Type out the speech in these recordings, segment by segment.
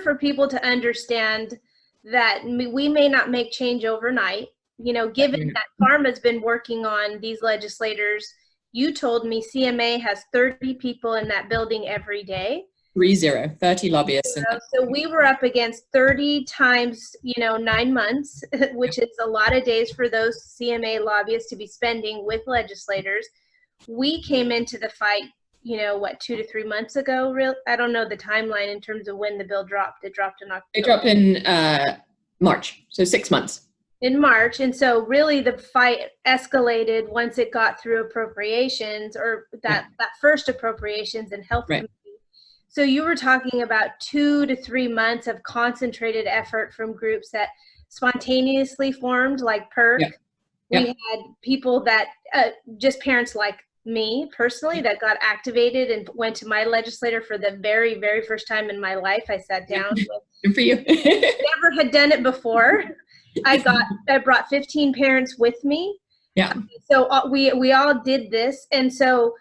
for people to understand that we may not make change overnight, you know, given that pharma's been working on these legislators. You told me CMA has 30 people in that building every day. 30 lobbyists. So we were up against 30 times, 9 months, which is a lot of days for those CMA lobbyists to be spending with legislators. We came into the fight, 2 to 3 months ago. I don't know the timeline in terms of when the bill dropped. It dropped in October. It dropped in March, so 6 months. In March, and so really the fight escalated once it got through appropriations, or that first appropriations and health committee. So you were talking about 2 to 3 months of concentrated effort from groups that spontaneously formed, like PERC. We had people that, just parents like me personally, that got activated and went to my legislator for the very, very first time in my life. I sat down with, good for you. Never had done it before. I brought 15 parents with me. Yeah. So we all did this, and so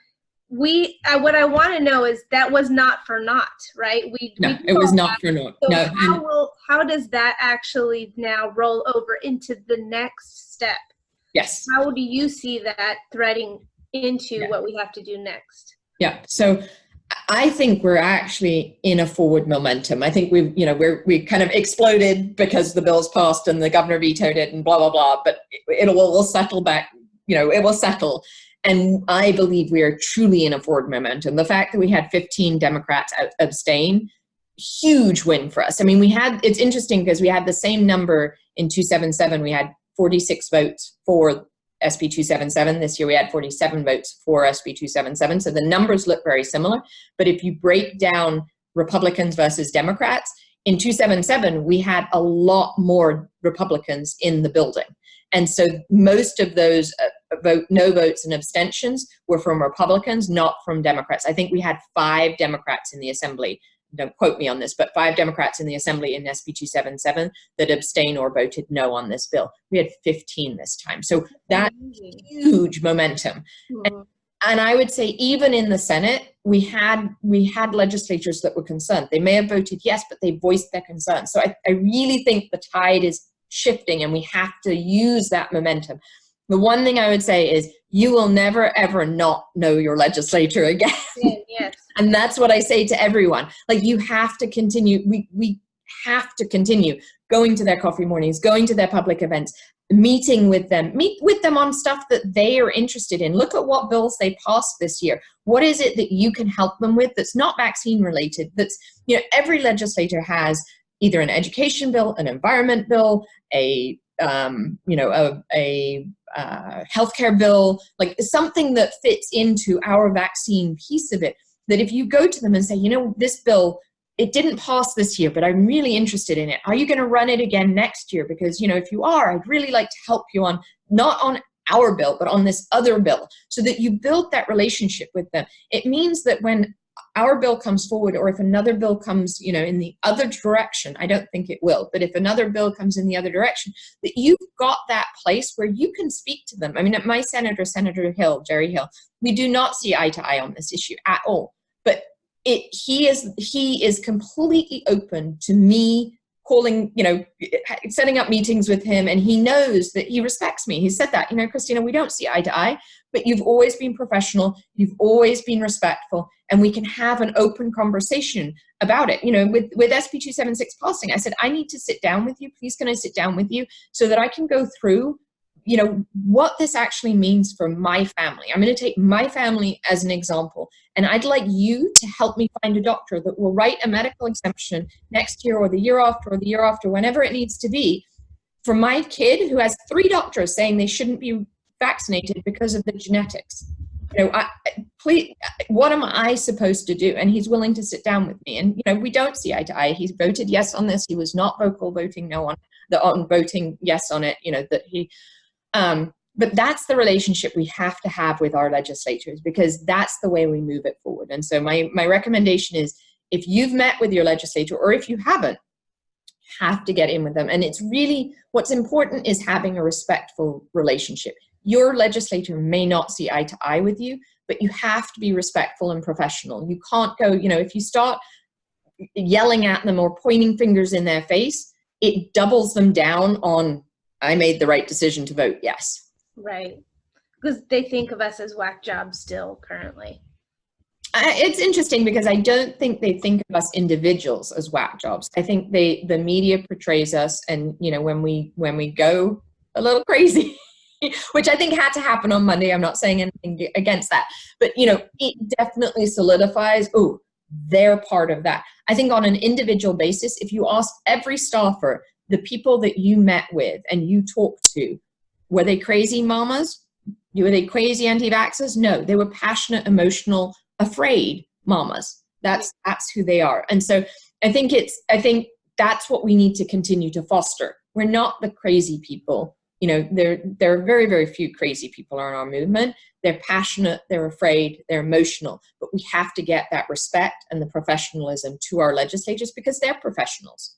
what I want to know is that was not for naught, right? It was not for naught. So no. How does that actually now roll over into the next step? Yes. How do you see that threading into what we have to do next? Yeah. So I think we're actually in a forward momentum. I think we kind of exploded because the bill's passed and the governor vetoed it and blah, blah, blah, but it will settle back, it will settle. And I believe we are truly in a forward momentum. The fact that we had 15 Democrats abstain, huge win for us. I mean, it's interesting because we had the same number in 277. We had 46 votes for SB277. This year we had 47 votes for SB277. So the numbers look very similar. But if you break down Republicans versus Democrats, in 277, we had a lot more Republicans in the building. And so most of those no votes and abstentions were from Republicans, not from Democrats. I think we had 5 Democrats in the assembly. Don't quote me on this, but 5 Democrats in the assembly in SB277 that abstained or voted no on this bill. We had 15 this time. So that's huge momentum. And I would say even in the Senate, we had legislators that were concerned. They may have voted yes, but they voiced their concerns. So I really think the tide is shifting and we have to use that momentum. The one thing I would say is you will never, ever not know your legislator again. Yes. And that's what I say to everyone. Like, you have to continue. We have to continue going to their coffee mornings, going to their public events, meeting with them, meet with them on stuff that they are interested in. Look at what bills they passed this year. What is it that you can help them with that's not vaccine related? That's, every legislator has either an education bill, an environment bill, a healthcare bill, like something that fits into our vaccine piece of it, that if you go to them and say, this bill, it didn't pass this year, but I'm really interested in it. Are you going to run it again next year? Because, if you are, I'd really like to help you on, not on our bill, but on this other bill, so that you build that relationship with them. It means that when our bill comes forward, or if another bill comes, in the other direction, I don't think it will, but if another bill comes in the other direction, that you've got that place where you can speak to them. I mean, my senator, Jerry Hill, we do not see eye to eye on this issue at all, but he is completely open to me calling, setting up meetings with him, and he knows that he respects me. He said that, Christina, we don't see eye to eye, but you've always been professional, you've always been respectful, and we can have an open conversation about it. With SB276 passing, I said, I need to sit down with you. Please, can I sit down with you so that I can go through, what this actually means for my family. I'm going to take my family as an example, and I'd like you to help me find a doctor that will write a medical exemption next year or the year after, whenever it needs to be, for my kid who has 3 doctors saying they shouldn't be vaccinated because of the genetics. Please, what am I supposed to do? And he's willing to sit down with me. And, we don't see eye to eye. He's voted yes on this. He was not voting no on voting yes on it, that he, but that's the relationship we have to have with our legislators, because that's the way we move it forward. And so my recommendation is, if you've met with your legislator, or if you haven't, have to get in with them. And it's really, what's important is having a respectful relationship. Your legislator may not see eye to eye with you, but you have to be respectful and professional. You can't go, if you start yelling at them or pointing fingers in their face, it doubles them down on, I made the right decision to vote yes. Right. Because they think of us as whack jobs still currently. It's interesting because I don't think they think of us individuals as whack jobs. I think the media portrays us, and you know, when we go a little crazy, which I think had to happen on Monday. I'm not saying anything against that, but you know, it definitely solidifies, oh, they're part of that. I think on an individual basis, if you ask every staffer, the people that you met with and you talked to, were they crazy mamas? Were they crazy anti-vaxxers? No, they were passionate, emotional, afraid mamas. That's who they are. And so I think that's what we need to continue to foster. We're not the crazy people. You know, there are very, very few crazy people in our movement. They're passionate, they're afraid, they're emotional, but we have to get that respect and the professionalism to our legislators because they're professionals.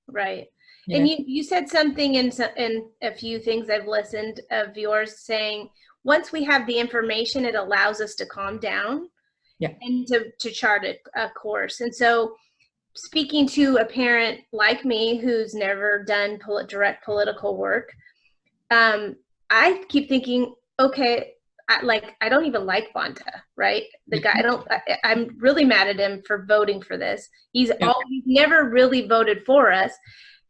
Right. Yeah. And you said something in a few things I've listened of yours saying, once we have the information, it allows us to calm down. Yeah. And to chart a course. And so speaking to a parent like me who's never done direct political work, I keep thinking, okay, I don't even like Bonta, right? The guy, I'm really mad at him for voting for this. He's never really voted for us.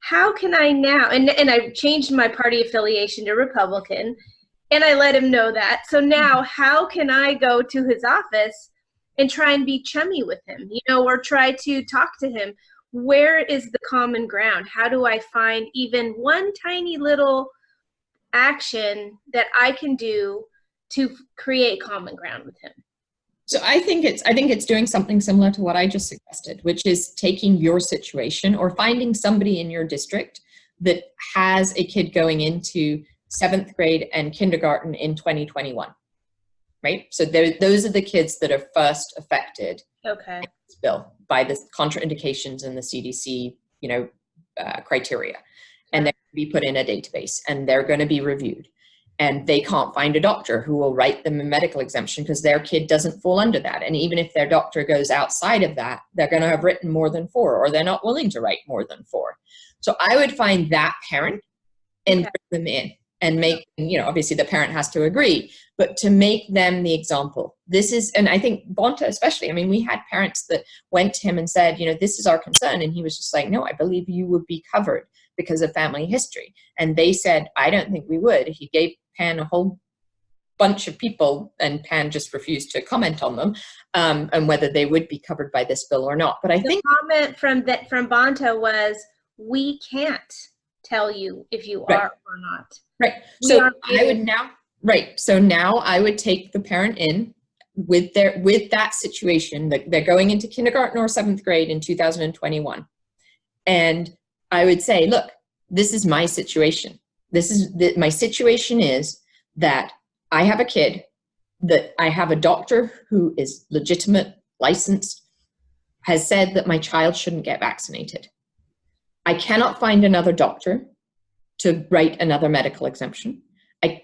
How can I now, and I've changed my party affiliation to Republican, and I let him know that. So now how can I go to his office and try and be chummy with him, you know, or try to talk to him? Where is the common ground? How do I find even one tiny little action that I can do to create common ground with him? So I think it's doing something similar to what I just suggested, which is taking your situation or finding somebody in your district that has a kid going into 7th grade and kindergarten in 2021. Right? So those are the kids that are first affected by this bill, by the contraindications in the CDC, you know, criteria. And they're going to be put in a database and they're going to be reviewed. And they can't find a doctor who will write them a medical exemption because their kid doesn't fall under that. And even if their doctor goes outside of that, they're going to have written more than 4, or they're not willing to write more than 4. So I would find that parent and bring them in. And make, you know, obviously the parent has to agree, but to make them the example. This is, and I think Bonta especially, I mean, we had parents that went to him and said, you know, this is our concern. And he was just like, no, I believe you would be covered because of family history. And they said, I don't think we would. He gave Pan a whole bunch of people and Pan just refused to comment on them and whether they would be covered by this bill or not. But I think the comment from Bonta was, we can't tell you if you are or not. Right. So I would now, so now I would take the parent in with that situation that they're going into kindergarten or 7th grade in 2021. And I would say, look, this is my situation. My situation is that I have a kid, that I have a doctor who is legitimate, licensed, has said that my child shouldn't get vaccinated. I cannot find another doctor to write another medical exemption.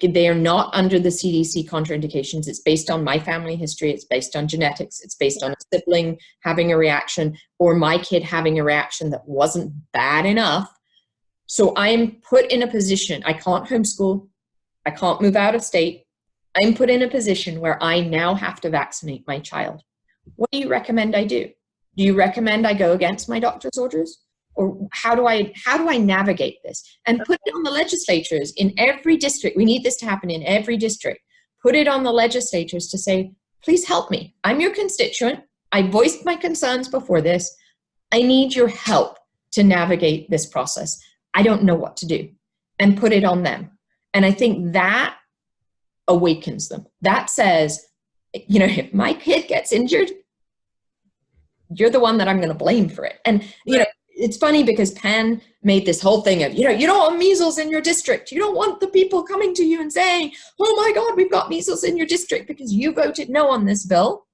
They are not under the CDC contraindications. It's based on my family history. It's based on genetics. It's based on a sibling having a reaction or my kid having a reaction that wasn't bad enough. So I am put in a position, I can't homeschool. I can't move out of state. I'm put in a position where I now have to vaccinate my child. What do you recommend I do? Do you recommend I go against my doctor's orders? Or how do I navigate this? And put it on the legislatures in every district. We need this to happen in every district. Put it on the legislatures to say, please help me. I'm your constituent. I voiced my concerns before this. I need your help to navigate this process. I don't know what to do. And put it on them. And I think that awakens them. That says, you know, if my kid gets injured, you're the one that I'm going to blame for it. And, you know, it's funny because Penn made this whole thing of, you know, you don't want measles in your district. You don't want the people coming to you and saying, oh my God, we've got measles in your district because you voted no on this bill.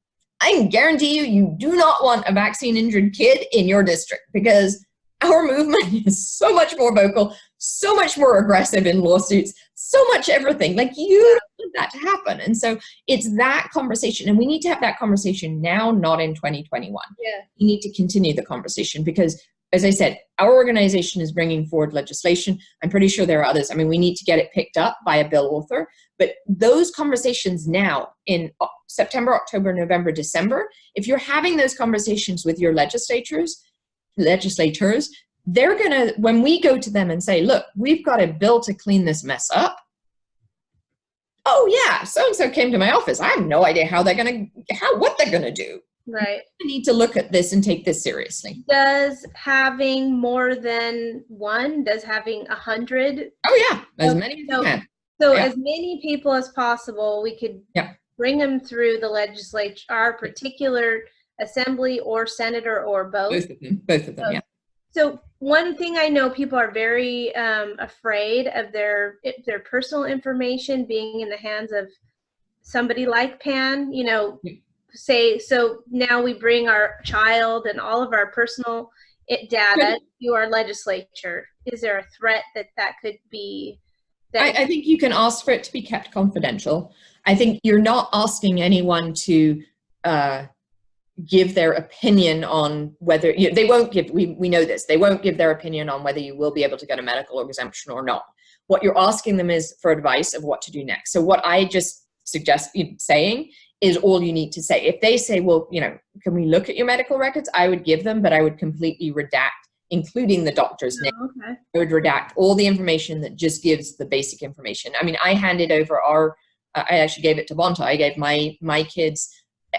I can guarantee you, you do not want a vaccine injured kid in your district because our movement is so much more vocal, so much more aggressive in lawsuits, so much everything. Like you want that to happen. And so it's that conversation, and we need to have that conversation now, not in 2021. Yeah. We need to continue the conversation because, as I said, our organization is bringing forward legislation. I'm pretty sure there are others. I mean, we need to get it picked up by a bill author, but those conversations now in September, October, November, December, if you're having those conversations with your legislators, they're gonna, when we go to them and say, look, we've got a bill to clean this mess up. Oh yeah, so-and-so came to my office. I have no idea what they're gonna do. Right. We need to look at this and take this seriously. Does having more than one, does having 100? Oh yeah, as many as you can. So as many people as possible, we could Yeah. bring them through the legislature, our particular assembly or senator or both. Both of them, yeah. So one thing I know, people are very afraid of their personal information being in the hands of somebody like Pan, you know, say, so now we bring our child and all of our personal data to our legislature. Is there a threat that could be? I think you can ask for it to be kept confidential. I think you're not asking anyone to give their opinion on whether, they won't give, we know this, they won't give their opinion on whether you will be able to get a medical exemption or not. What you're asking them is for advice of what to do next. So what I just suggest you saying is all you need to say. If they say, well, you know, can we look at your medical records? I would give them, but I would completely redact, including the doctor's name. Okay. I would redact all the information that just gives the basic information. I mean, I handed over I actually gave it to Bonta. I gave my kids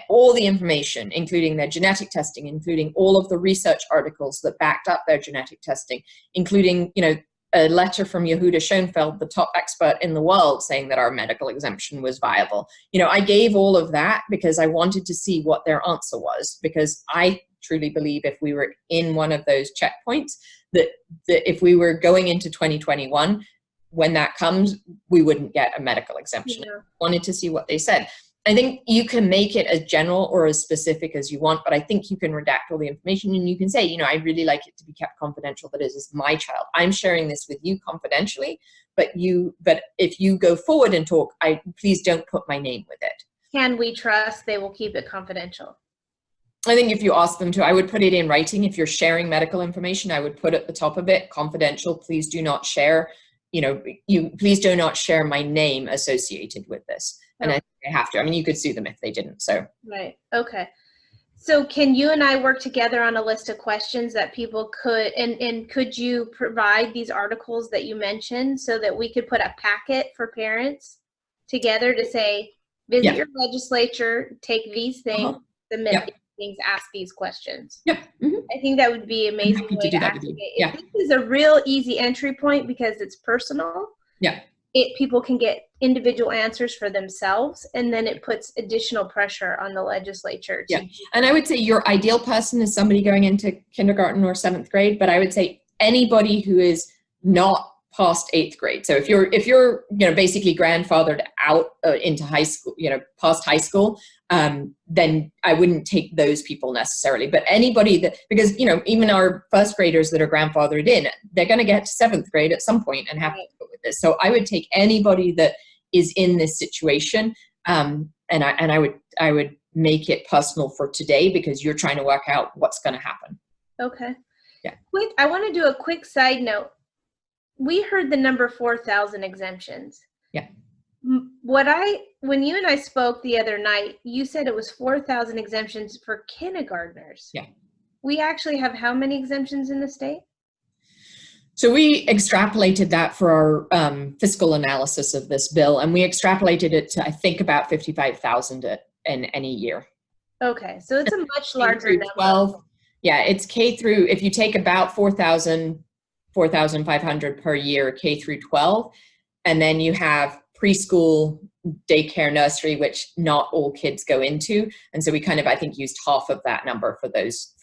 all the information, including their genetic testing, including all of the research articles that backed up their genetic testing, including, you know, a letter from Yehuda Schoenfeld, the top expert in the world, saying that our medical exemption was viable. You know, I gave all of that because I wanted to see what their answer was, because I truly believe if we were in one of those checkpoints, that if we were going into 2021, when that comes, we wouldn't get a medical exemption. Yeah. I wanted to see what they said. I think you can make it as general or as specific as you want, but I think you can redact all the information and you can say, you know, I'd really like it to be kept confidential, that it is my child. I'm sharing this with you confidentially, but if you go forward and talk, please don't put my name with it. Can we trust they will keep it confidential? I think if you ask them to, I would put it in writing. If you're sharing medical information, I would put at the top of it, confidential, please do not share, you know, please do not share my name associated with this. And I think they have to. I mean, you could sue them if they didn't. So right. Okay. So can you and I work together on a list of questions that people could, and could you provide these articles that you mentioned so that we could put a packet for parents together to say, visit your legislature, take these things, submit these things, ask these questions. Yep. Mm-hmm. I think that would be an amazing way to activate. Yeah. This is a real easy entry point because it's personal. Yeah. People can get individual answers for themselves, and then it puts additional pressure on the legislature. Yeah, and I would say your ideal person is somebody going into kindergarten or 7th grade, but I would say anybody who is not past 8th grade. So if you're you know, basically grandfathered out into high school, you know, past high school, then I wouldn't take those people necessarily. But anybody that, because, you know, even our 1st graders that are grandfathered in, they're going to get to 7th grade at some point and have to go with this. So I would take anybody that is in this situation, and I would make it personal for today, because you're trying to work out what's going to happen. Okay. Yeah. I want to do a quick side note. We heard the number 4,000 exemptions. Yeah. When you and I spoke the other night, you said it was 4,000 exemptions for kindergartners. Yeah. We actually have how many exemptions in the state? So we extrapolated that for our fiscal analysis of this bill, and we extrapolated it to, I think, about 55,000 in any year. Okay, so it's a much larger number. 12. Yeah, it's K through, if you take about 4,500 per year, K through 12, and then you have preschool, daycare, nursery, which not all kids go into. And so we kind of, I think, used half of that number for those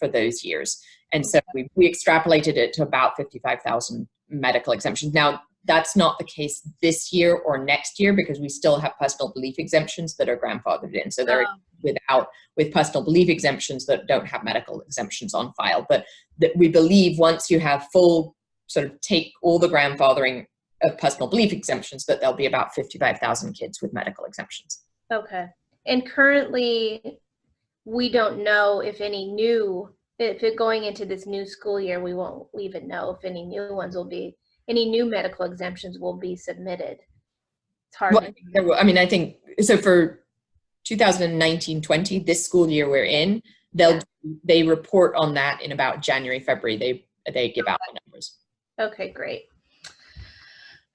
years. And so we extrapolated it to about 55,000 medical exemptions. Now, that's not the case this year or next year, because we still have personal belief exemptions that are grandfathered in. So they're with personal belief exemptions that don't have medical exemptions on file. But that we believe once you have full sort of take all the grandfathering of personal belief exemptions, but there'll be about 55,000 kids with medical exemptions. Okay. And currently, we don't know if if going into this new school year, we won't even know if any new medical exemptions will be submitted. It's hard. Well, I mean, I think, so for 2019-20, this school year we're in, they report on that in about January, February. They give out the numbers. Okay, great.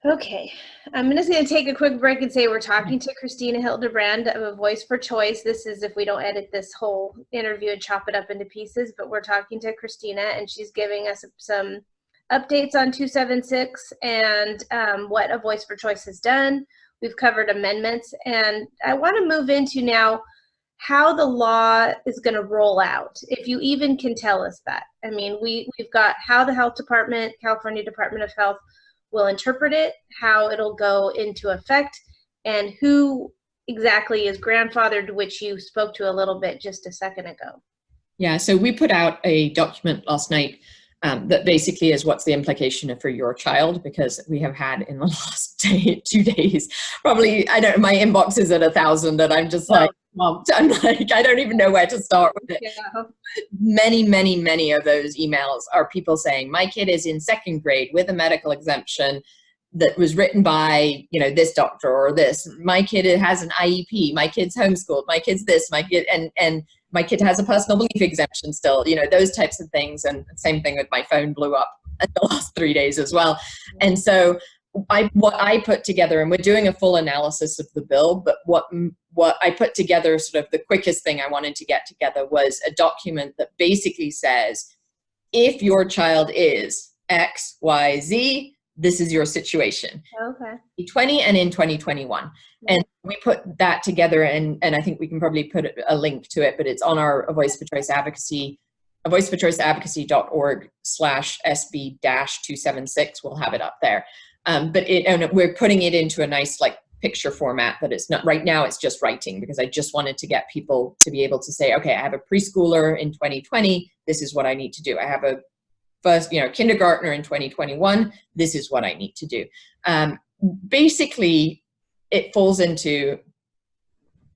Okay, I'm just going to take a quick break and say we're talking to Christina Hildebrand of A Voice for Choice. This is if we don't edit this whole interview and chop it up into pieces, but we're talking to Christina, and she's giving us some updates on 276 and what A Voice for Choice has done. We've covered amendments, and I want to move into now how the law is going to roll out, if you even can tell us that. I mean, we've got how the Health Department, California Department of Health, will interpret it, how it'll go into effect, and who exactly is grandfathered, which you spoke to a little bit just a second ago. Yeah, so we put out a document last night that basically is what's the implication for your child, because we have had in the last 2 days, probably, I don't know, my inbox is at 1,000 and I'm just like, I'm like, I don't even know where to start with it. Yeah. Many of those emails are people saying, my kid is in 2nd grade with a medical exemption that was written by, you know, this doctor or this. My kid has an IEP. My kid's homeschooled. My kid's this. My kid and my kid has a personal belief exemption still. You know, those types of things. And same thing with my phone blew up in the last 3 days as well. And so what I put together, and we're doing a full analysis of the bill, but what I put together, sort of the quickest thing I wanted to get together, was a document that basically says, if your child is X, Y, Z, this is your situation. Okay. 2020 and in 2021. And we put that together, and I think we can probably put a link to it, but it's on our A Voice for Choice Advocacy, avoiceforchoiceadvocacy.org/SB-276. We'll have it up there. But we're putting it into a nice like picture format that it's not, right now it's just writing, because I just wanted to get people to be able to say, okay, I have a preschooler in 2020, this is what I need to do. I have a first, kindergartner in 2021, this is what I need to do. Basically, it falls into,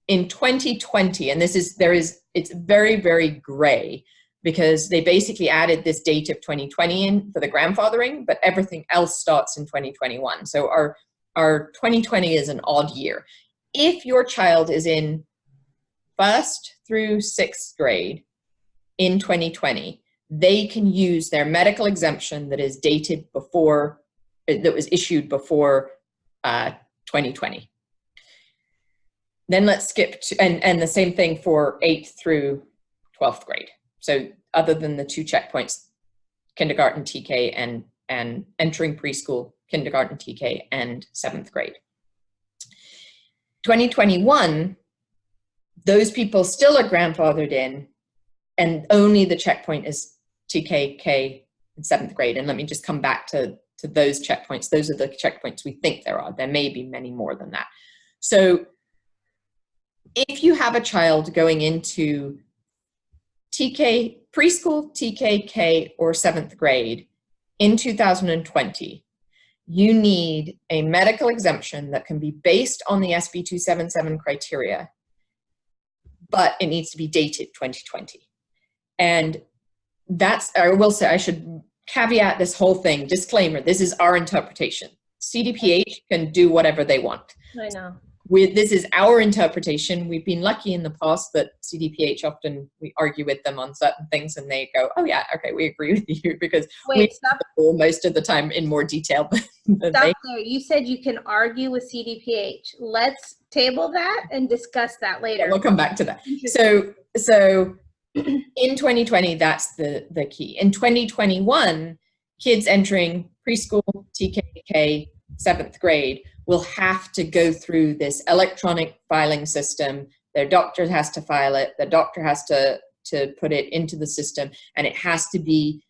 in 2020, and it's very, very gray, because they basically added this date of 2020 in for the grandfathering, but everything else starts in 2021. So our 2020 is an odd year. If your child is in 1st through 6th grade in 2020, they can use their medical exemption that is dated before, that was issued before 2020. Then let's skip to, and the same thing for 8th through 12th grade. So other than the 2 checkpoints, kindergarten TK and entering preschool, kindergarten TK and 7th grade. 2021, those people still are grandfathered in, and only the checkpoint is TK, K, and 7th grade. And let me just come back to those checkpoints. Those are the checkpoints we think there are. There may be many more than that. So if you have a child going into TK, preschool, TK, K, or 7th grade in 2020, you need a medical exemption that can be based on the SB277 criteria, but it needs to be dated 2020. And that's, I will say, I should caveat this whole thing, disclaimer, this is our interpretation. CDPH can do whatever they want. I know. This is our interpretation. We've been lucky in the past that CDPH, often we argue with them on certain things and they go, oh yeah, okay, we agree with you, because we most of the time in more detail than stop there. You said you can argue with CDPH. Let's table that and discuss that later. We'll come back to that. So in 2020, that's the key. In 2021, kids entering preschool, TK, 7th grade will have to go through this electronic filing system. Their doctor has to file it. The doctor has to put it into the system, and it has to be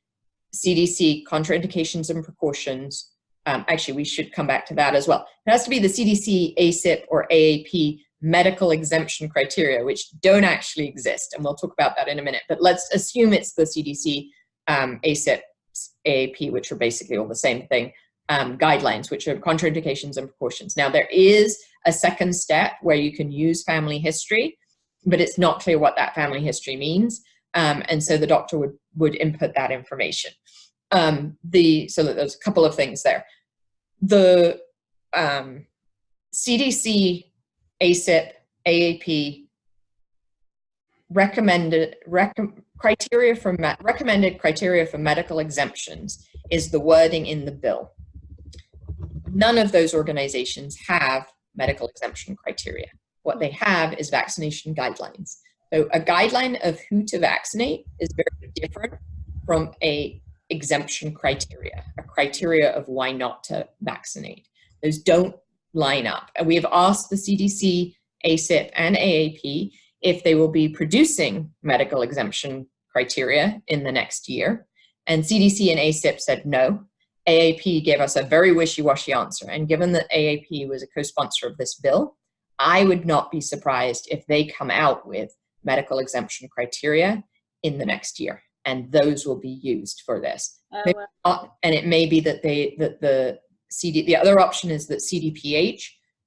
CDC contraindications and precautions. Actually, we should come back to that as well. It has to be the CDC, ACIP, or AAP medical exemption criteria, which don't actually exist, and we'll talk about that in a minute. But let's assume it's the CDC, ACIP, AAP, which are basically all the same thing. guidelines, which are contraindications and precautions. Now, there is a second step where you can use family history, but it's not clear what that family history means. And so the doctor would input that information. So there's a couple of things there. The CDC, ACIP, AAP recommended criteria for medical exemptions is the wording in the bill. None of those organizations have medical exemption criteria. What they have is vaccination guidelines. So a guideline of who to vaccinate is very different from a exemption criteria, a criteria of why not to vaccinate. Those don't line up. And we have asked the CDC, ACIP, and AAP if they will be producing medical exemption criteria in the next year. And CDC and ACIP said no. AAP gave us a very wishy-washy answer. And given that AAP was a co-sponsor of this bill, I would not be surprised if they come out with medical exemption criteria in the next year. And those will be used for this. And it may be that the other option is that CDPH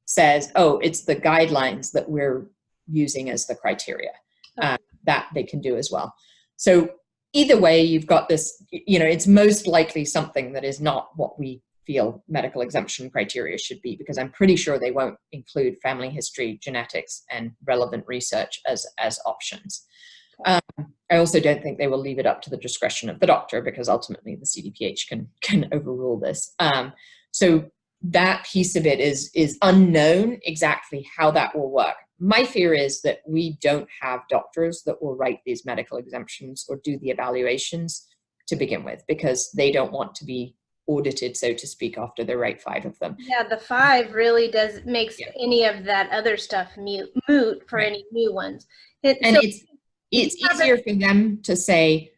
says, oh, it's the guidelines that we're using as the criteria. That they can do as well. So either way, you've got this, it's most likely something that is not what we feel medical exemption criteria should be, because I'm pretty sure they won't include family history, genetics, and relevant research as options. I also don't think they will leave it up to the discretion of the doctor, because ultimately the CDPH can overrule this. So that piece of it is unknown exactly how that will work. My fear is that we don't have doctors that will write these medical exemptions or do the evaluations to begin with, because they don't want to be audited, so to speak, after they write 5 of them. Yeah, the 5 really makes any of that other stuff moot for any new ones. It's easier for them to say,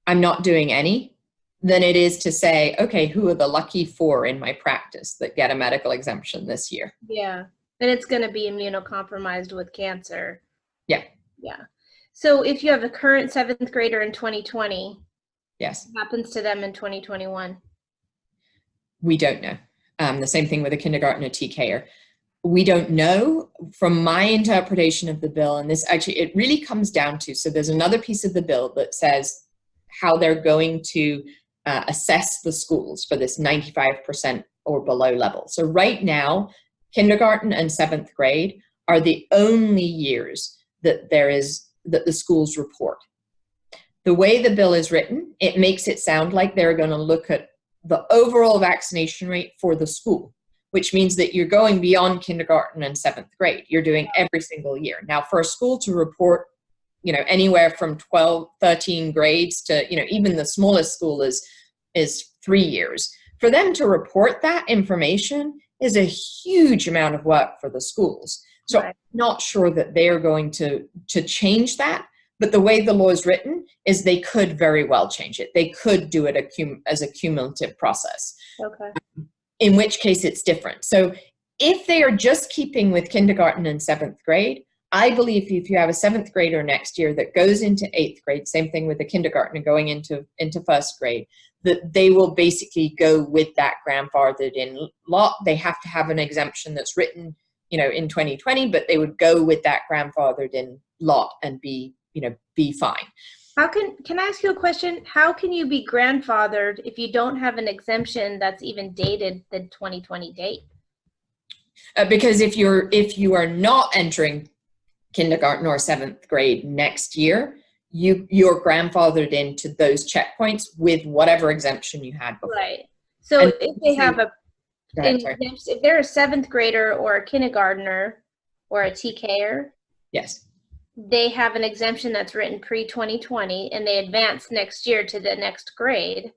I'm not doing any, than it is to say, okay, who are the lucky 4 in my practice that get a medical exemption this year? Yeah, and it's going to be immunocompromised with cancer. Yeah. Yeah. So if you have a current 7th grader in 2020, yes, what happens to them in 2021? We don't know. The same thing with a kindergarten or TKer. We don't know. From my interpretation of the bill, and this actually, it really comes down to, so there's another piece of the bill that says how they're going to assess the schools for this 95% or below level. So right now, kindergarten and 7th grade are the only years that that the schools report. The way the bill is written, it makes it sound like they're going to look at the overall vaccination rate for the school, which means that you're going beyond kindergarten and 7th grade. You're doing every single year. Now, for a school to report, anywhere from 12, 13 grades to, even the smallest school is 3 years. For them to report that information is a huge amount of work for the schools. So I'm not sure that they're going to change that. But the way the law is written is they could very well change it. They could do it as a cumulative process. Okay. In which case it's different. So if they are just keeping with kindergarten and 7th grade, I believe if you have a 7th grader next year that goes into 8th grade, same thing with the kindergarten going into 1st grade, that they will basically go with that grandfathered in lot. They have to have an exemption that's written, in 2020, but they would go with that grandfathered in lot and be fine. Can I ask you a question? How can you be grandfathered if you don't have an exemption that's even dated the 2020 date? Because if you are not entering kindergarten or 7th grade next year, you're grandfathered into those checkpoints with whatever exemption you had before. Right. So if they have if they're a 7th grader or a kindergartner or a TKer, yes, they have an exemption that's written pre-2020 and they advance next year to the next grade.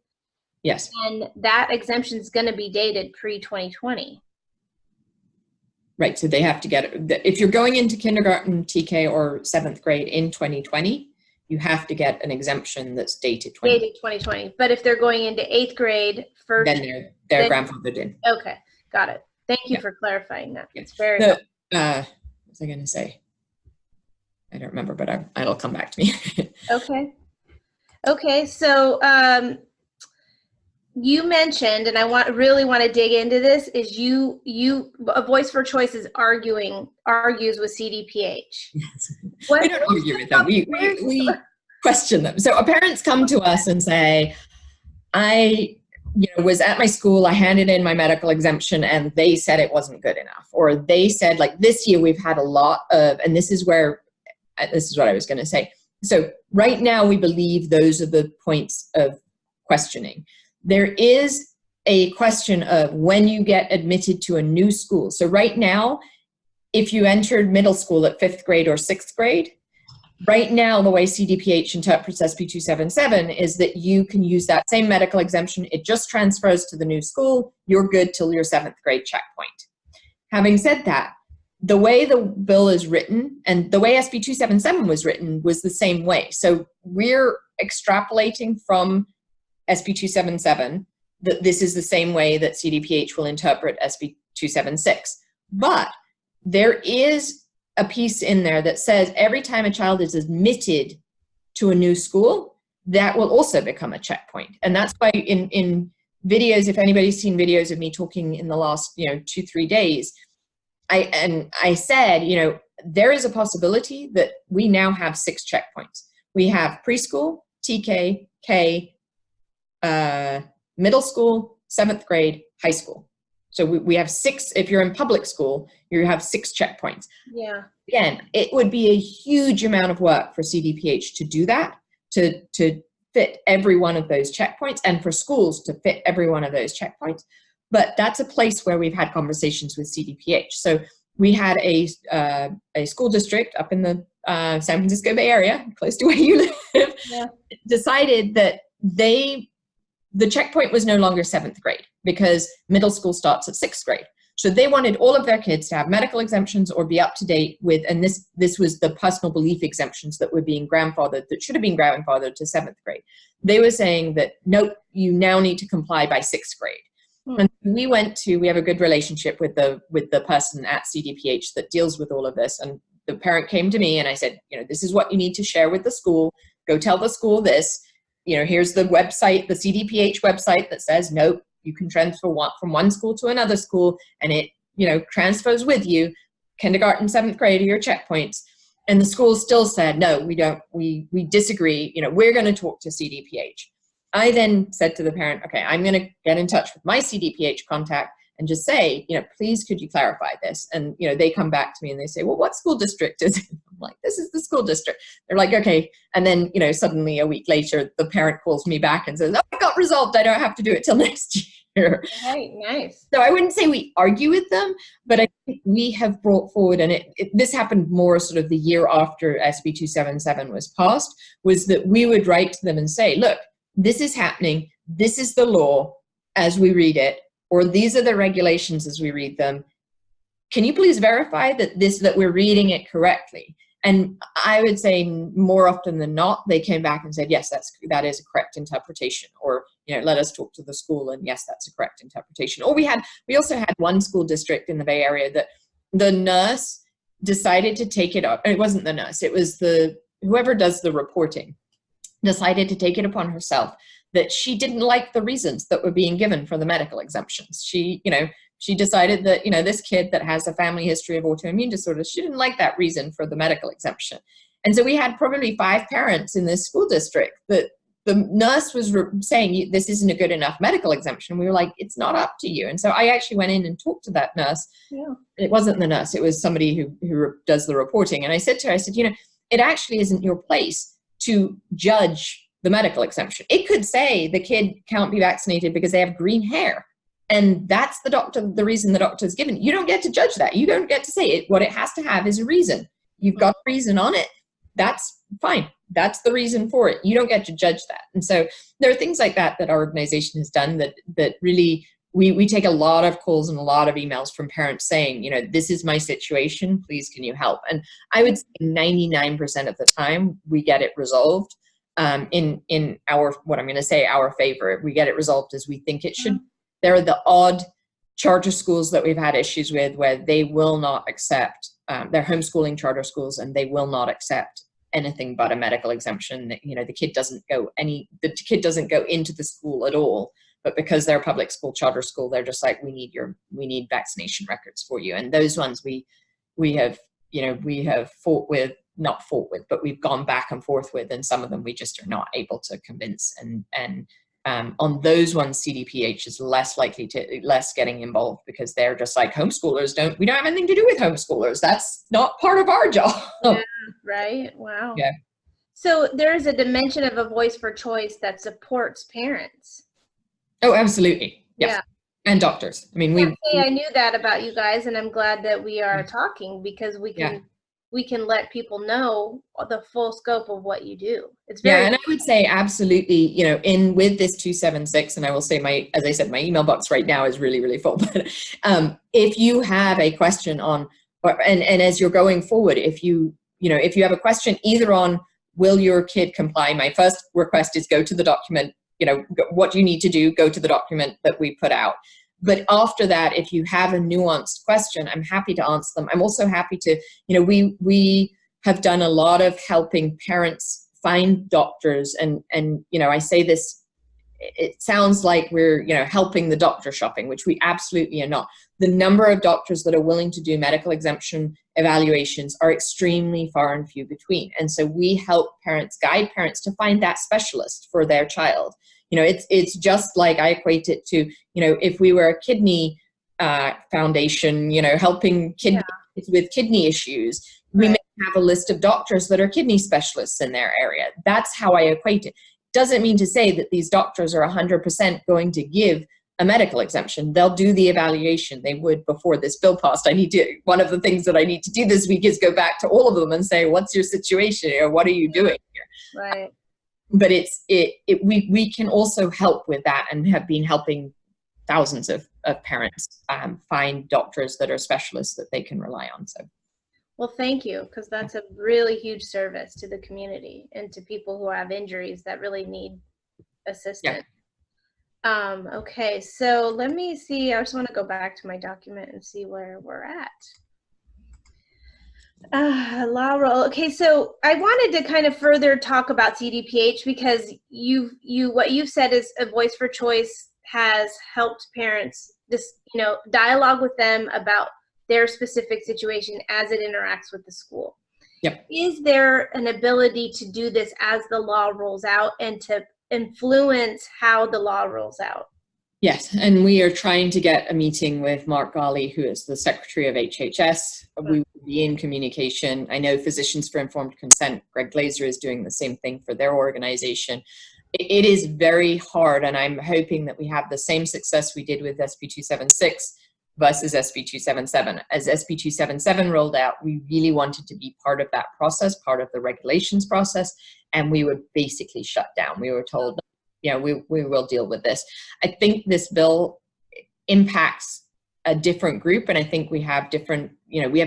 Yes. And that exemption is going to be dated pre-2020. Right. So they have to get it. If you're going into kindergarten, TK, or 7th grade in 2020, you have to get an exemption that's dated 2020. But if they're going into 8th grade first, then they're grandfathered in. Okay. Got it. Thank you for clarifying that. It's very helpful. What was I going to say? I don't remember, but it'll come back to me. Okay. Okay. So you mentioned, and I really want to dig into this, is a Voice for Choice is argues with CDPH. Yes. We don't argue with them. We question them. So parents come to us and say, I was at my school, I handed in my medical exemption and they said it wasn't good enough. Or they said, like, this year we've had a lot of, and this is what I was going to say. So right now we believe those are the points of questioning. There is a question of when you get admitted to a new school. So right now, if you entered middle school at 5th grade or 6th grade, right now, the way CDPH interprets SB277 is that you can use that same medical exemption. It just transfers to the new school. You're good till your 7th grade checkpoint. Having said that, the way the bill is written and the way SB277 was written was the same way. So we're extrapolating from SB277 that this is the same way that CDPH will interpret SB276. But there is a piece in there that says every time a child is admitted to a new school, that will also become a checkpoint. And that's why in videos, if anybody's seen videos of me talking in the last 2-3 days, I said, there is a possibility that we now have 6 checkpoints. We have preschool, TK, K, middle school, 7th grade, high school. So we have 6. If you're in public school, you have 6 checkpoints. Yeah. Again, it would be a huge amount of work for CDPH to do that, to fit every one of those checkpoints, and for schools to fit every one of those checkpoints. But that's a place where we've had conversations with CDPH. So we had a school district up in the San Francisco Bay Area, close to where you live, yeah, decided that the checkpoint was no longer 7th grade because middle school starts at 6th grade. So they wanted all of their kids to have medical exemptions or be up to date with, and this was the personal belief exemptions that were being grandfathered, that should have been grandfathered to 7th grade. They were saying that, nope, you now need to comply by 6th grade. And we have a good relationship with the person at CDPH that deals with all of this. And the parent came to me and I said, this is what you need to share with the school. Go tell the school this. Here's the website, the CDPH website that says, nope, you can transfer from one school to another school, and it, transfers with you. Kindergarten, 7th grade are your checkpoints. And the school still said, no, we don't, we disagree. We're going to talk to CDPH. I then said to the parent, okay, I'm going to get in touch with my CDPH contact and just say, please, could you clarify this? And, they come back to me and they say, well, what school district is it? I'm like, this is the school district. They're like, okay. And then, suddenly a week later, the parent calls me back and says, oh, it got resolved. I don't have to do it till next year. Right, nice. So I wouldn't say we argue with them, but I think we have brought forward, and this happened more sort of the year after SB277 was passed, was that we would write to them and say, look, this is happening. This is the law as we read it, or these are the regulations as we read them. Can you please verify that we're reading it correctly? And I would say more often than not, they came back and said, yes, that is a correct interpretation, or, let us talk to the school, and yes, that's a correct interpretation. Or we also had one school district in the Bay Area that the nurse decided to take it up. It wasn't the nurse, it was whoever does the reporting, decided to take it upon herself that she didn't like the reasons that were being given for the medical exemptions. She decided that, this kid that has a family history of autoimmune disorders, she didn't like that reason for the medical exemption. And so we had probably 5 parents in this school district that the nurse was saying, this isn't a good enough medical exemption. We were like, it's not up to you. And so I actually went in and talked to that nurse. Yeah. It wasn't the nurse, it was somebody who does the reporting. And I said to her, it actually isn't your place to judge the medical exemption. It could say the kid can't be vaccinated because they have green hair. And that's the reason the doctor is given. You don't get to judge that. You don't get to say it. What it has to have is a reason. You've got a reason on it. That's fine. That's the reason for it. You don't get to judge that. And so there are things like that our organization has done that really, we take a lot of calls and a lot of emails from parents saying, this is my situation. Please, can you help? And I would say 99% of the time we get it resolved in our favor. We get it resolved as we think it should. There are the odd charter schools that we've had issues with where they will not accept, they're homeschooling charter schools, and they will not accept anything but a medical exemption. The kid doesn't go into the school at all but because they're a public school, charter school, they're just like, we need vaccination records for you. And those ones we have, we have not fought with, but we've gone back and forth with, and some of them we just are not able to convince. And on those ones, CDPH is less getting involved, because they're just like, homeschoolers we don't have anything to do with homeschoolers. That's not part of our job. Yeah, right. Wow. Yeah. So there's a dimension of a voice for choice that supports parents. Oh, absolutely. Yes. Yeah. And doctors. I mean, I knew that about you guys, and I'm glad that we are talking, because we can let people know the full scope of what you do. It's very and I would say absolutely, with this 276, and I will say as I said, my email box right now is really, really full. But if you have a question on, and as you're going forward, if you have a question either on, will your kid comply? My first request is go to the document, what you need to do, go to the document that we put out. But after that, if you have a nuanced question, I'm happy to answer them. I'm also happy to, we have done a lot of helping parents find doctors. And I say this, it sounds like we're, helping the doctor shopping, which we absolutely are not. The number of doctors that are willing to do medical exemption evaluations are extremely far and few between. And so we help parents, guide parents to find that specialist for their child. It's just like, I equate it to, if we were a kidney foundation, helping kids with kidney issues, we may have a list of doctors that are kidney specialists in their area. That's how I equate it. Doesn't mean to say that these doctors are 100% going to give a medical exemption. They'll do the evaluation. They would before this bill passed. One of the things that I need to do this week is go back to all of them and say, what's your situation? What are you doing here? Right. But we can also help with that, and have been helping thousands of parents find doctors that are specialists that they can rely on. So, well, thank you, because that's a really huge service to the community and to people who have injuries that really need assistance. Yeah. Okay, so let me see. I just want to go back to my document and see where we're at. Laurel. Okay, so I wanted to kind of further talk about CDPH, because what you've said is a voice for choice has helped parents dialogue with them about their specific situation as it interacts with the school. Yep. Is there an ability to do this as the law rolls out, and to influence how the law rolls out? Yes, and we are trying to get a meeting with Mark Ghali, who is the Secretary of HHS. We will be in communication. I know Physicians for Informed Consent, Greg Glazer, is doing the same thing for their organization. It is very hard, and I'm hoping that we have the same success we did with SB276 versus SB277. As SB277 rolled out, we really wanted to be part of that process, part of the regulations process, and we were basically shut down. We were told, we will deal with this. I think this bill impacts a different group, and I think we have different,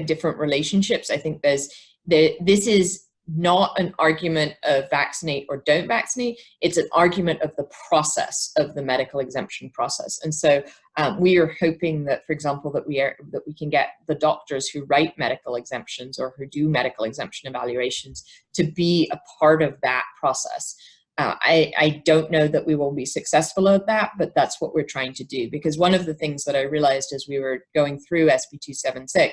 different relationships. I think this is not an argument of vaccinate or don't vaccinate. It's an argument of the process, of the medical exemption process. And so we are hoping that, for example, that we can get the doctors who write medical exemptions or who do medical exemption evaluations to be a part of that process. I don't know that we will be successful at that, but that's what we're trying to do. Because one of the things that I realized as we were going through SB276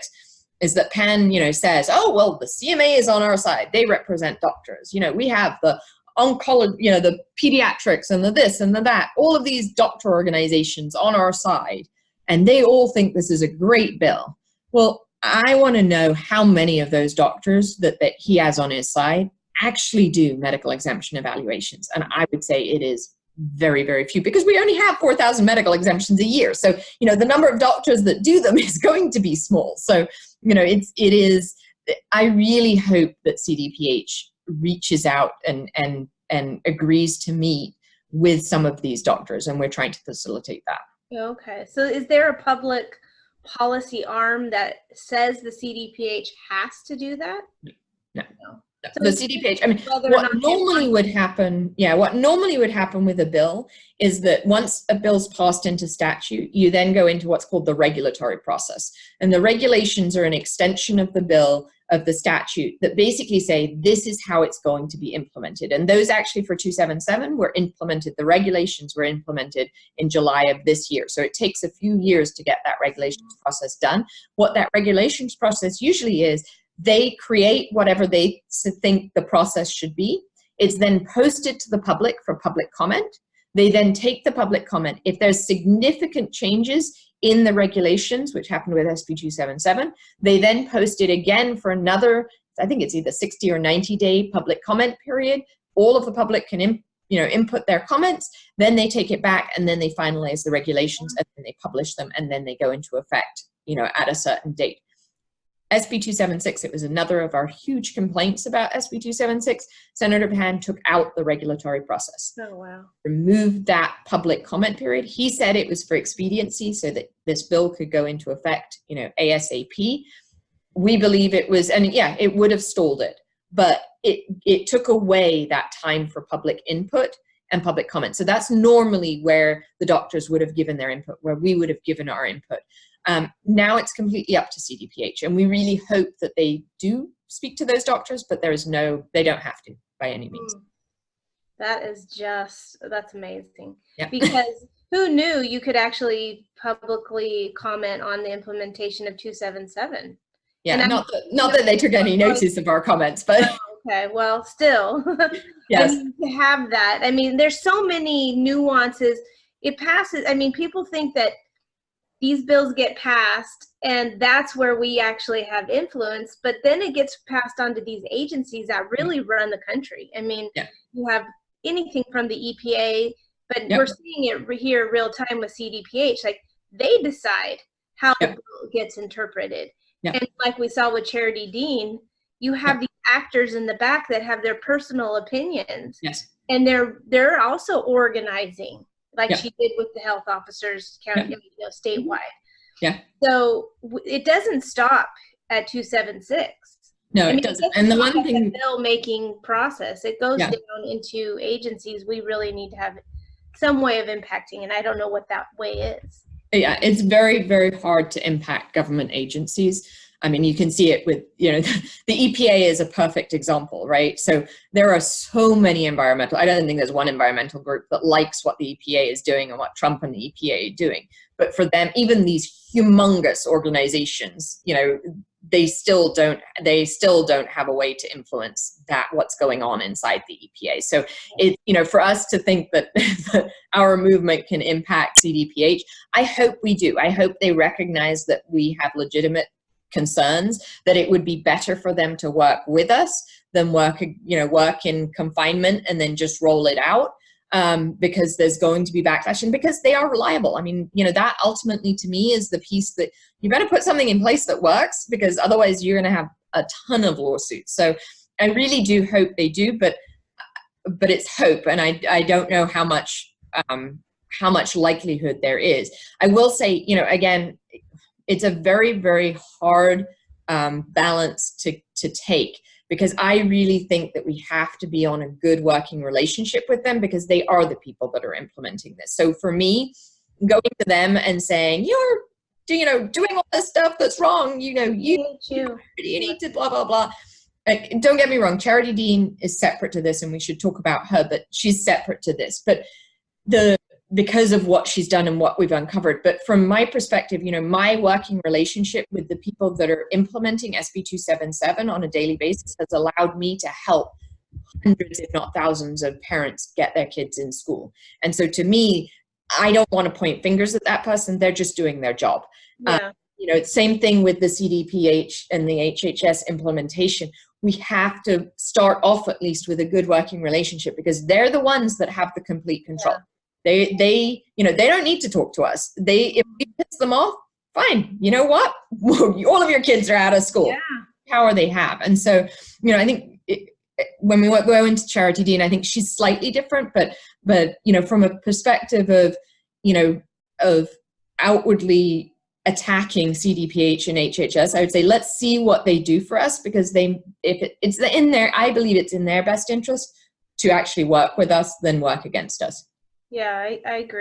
is that Penn, says, oh, well, the CMA is on our side. They represent doctors. We have the oncology, the pediatrics and the this and the that, all of these doctor organizations on our side, and they all think this is a great bill. Well, I want to know how many of those doctors that he has on his side actually do medical exemption evaluations. And I would say it is very, very few, because we only have 4,000 medical exemptions a year. So, the number of doctors that do them is going to be small. So, I really hope that CDPH reaches out and agrees to meet with some of these doctors, and we're trying to facilitate that. Okay. So is there a public policy arm that says the CDPH has to do that? No. So the CDPH, what normally would happen with a bill is that once a bill's passed into statute, you then go into what's called the regulatory process. And the regulations are an extension of the bill of the statute that basically say this is how it's going to be implemented. And those actually for 277 were implemented, the regulations were implemented in July of this year. So it takes a few years to get that regulations process done. What that regulations process usually is, they create whatever they think the process should be. It's then posted to the public for public comment. They then take the public comment. If there's significant changes in the regulations, which happened with SB277, they then post it again for another, I think it's either 60 or 90-day public comment period. All of the public can input their comments, then they take it back, and then they finalize the regulations, and then they publish them, and then they go into effect, at a certain date. SB276, it was another of our huge complaints about SB276. Senator Pan took out the regulatory process. Oh, wow. Removed that public comment period. He said it was for expediency so that this bill could go into effect, ASAP. We believe it was, and yeah, it would have stalled it, but it took away that time for public input and public comment. So that's normally where the doctors would have given their input, where we would have given our input. Now it's completely up to CDPH, and we really hope that they do speak to those doctors, but they don't have to by any means. That's amazing. Yeah. Because who knew you could actually publicly comment on the implementation of 277? Yeah, not that they took any notice of our comments, but. Okay, well, still. Yes. To have that, there's so many nuances. It passes, people think that these bills get passed and that's where we actually have influence, but then it gets passed on to these agencies that really run the country. You have anything from the EPA, but we're seeing it here real time with CDPH. Like, they decide how the bill gets interpreted. And like we saw with Charity Dean, you have these actors in the back that have their personal opinions. Yes. And they're also organizing, like she did with the health officers, county, statewide. Yeah. So it doesn't stop at 276. No, it doesn't. And the one thing, the bill making process, it goes down into agencies. We really need to have some way of impacting, and I don't know what that way is. Yeah, it's very, very hard to impact government agencies. You can see it with, the EPA is a perfect example, right? So there are so many I don't think there's one environmental group that likes what the EPA is doing and what Trump and the EPA are doing. But for them, even these humongous organizations, they still don't have a way to influence what's going on inside the EPA. So for us to think that our movement can impact CDPH, I hope we do. I hope they recognize that we have legitimate concerns, that it would be better for them to work with us than work in confinement and then just roll it out, because there's going to be backlash, and because they are reliable. That ultimately to me is the piece that you better put something in place that works, because otherwise you're going to have a ton of lawsuits. So I really do hope they do, but it's hope, and I don't know how much likelihood there is. I will say, again, it's a very, very hard balance to take, because I really think that we have to be on a good working relationship with them, because they are the people that are implementing this. So for me, going to them and saying, you're doing all this stuff that's wrong, you need to blah, blah, blah. Don't get me wrong, Charity Dean is separate to this, and we should talk about her, but she's separate to this. But because of what she's done and what we've uncovered. But from my perspective, my working relationship with the people that are implementing SB277 on a daily basis has allowed me to help hundreds, if not thousands, of parents get their kids in school. And so to me, I don't want to point fingers at that person. They're just doing their job. Yeah. Same thing with the CDPH and the HHS implementation. We have to start off at least with a good working relationship, because they're the ones that have the complete control. Yeah. They don't need to talk to us. If we piss them off, fine. You know what? All of your kids are out of school. Yeah. Power they have. And so, I think when we go into Charity Dean, I think she's slightly different, but from a perspective of outwardly attacking CDPH and HHS, I would say let's see what they do for us, because I believe it's in their best interest to actually work with us than work against us. Yeah, I agree.